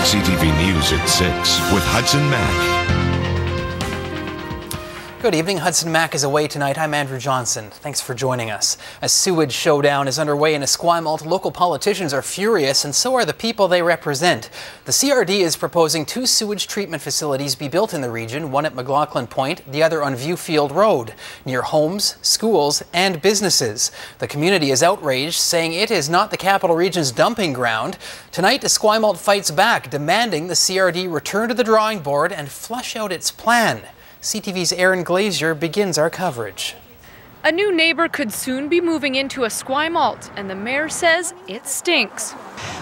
CTV News at 6 with Hudson Mack. Good evening. Hudson Mack is away tonight. I'm Andrew Johnson. Thanks for joining us. A sewage showdown is underway in Esquimalt. Local politicians are furious, and so are the people they represent. The CRD is proposing 2 sewage treatment facilities be built in the region, one at McLaughlin Point, the other on Viewfield Road, near homes, schools, and businesses. The community is outraged, saying it is not the capital region's dumping ground. Tonight, Esquimalt fights back, demanding the CRD return to the drawing board and flush out its plan. CTV's Erin Glazier begins our coverage. A new neighbor could soon be moving into Esquimalt, and the mayor says it stinks.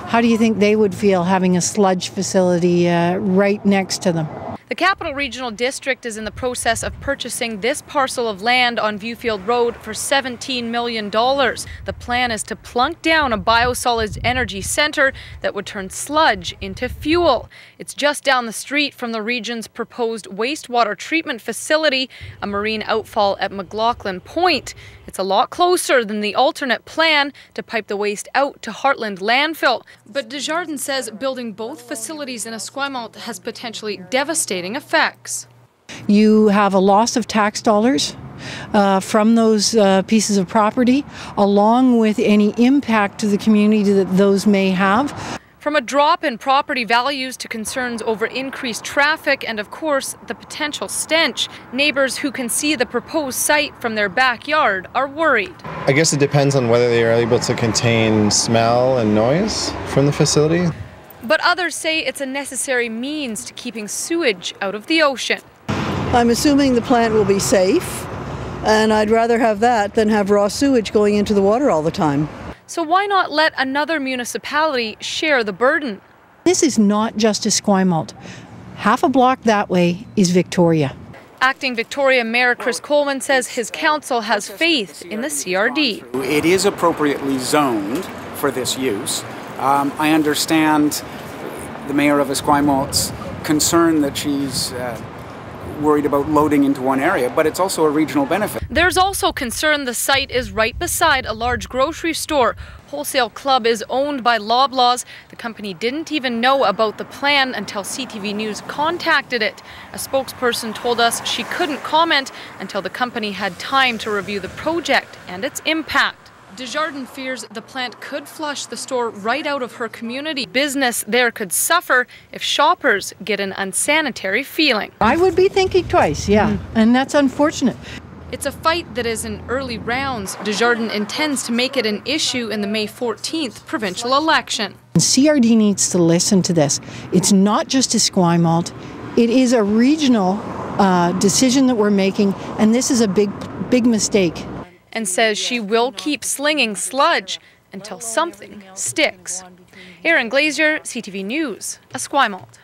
How do you think they would feel having a sludge facility right next to them? The Capital Regional District is in the process of purchasing this parcel of land on Viewfield Road for $17 million. The plan is to plunk down a biosolids energy centre that would turn sludge into fuel. It's just down the street from the region's proposed wastewater treatment facility, a marine outfall at McLaughlin Point. It's a lot closer than the alternate plan to pipe the waste out to Heartland landfill. But Desjardins says building both facilities in Esquimalt has potentially devastating effects. You have a loss of tax dollars from those pieces of property, along with any impact to the community that those may have. From a drop in property values to concerns over increased traffic and, of course, the potential stench, neighbors who can see the proposed site from their backyard are worried. I guess it depends on whether they are able to contain smell and noise from the facility. But others say it's a necessary means to keeping sewage out of the ocean. I'm assuming the plant will be safe, and I'd rather have that than have raw sewage going into the water all the time. So why not let another municipality share the burden? This is not just Esquimalt. Half a block that way is Victoria. Acting Victoria Mayor Chris Coleman says his council has faith in the CRD. It is appropriately zoned for this use. I understand the Mayor of Esquimalt's concern that she's worried about loading into one area, but it's also a regional benefit. There's also concern the site is right beside a large grocery store. Wholesale Club is owned by Loblaws. The company didn't even know about the plan until CTV News contacted it. A spokesperson told us she couldn't comment until the company had time to review the project and its impact. Desjardins fears the plant could flush the store right out of her community. Business there could suffer if shoppers get an unsanitary feeling. I would be thinking twice, yeah, and that's unfortunate. It's a fight that is in early rounds. Desjardins intends to make it an issue in the May 14th provincial election. CRD needs to listen to this. It's not just Esquimalt. It is a regional decision that we're making, and this is a big mistake. And says she will keep slinging sludge until something sticks. Erin Glazier, CTV News, Esquimalt.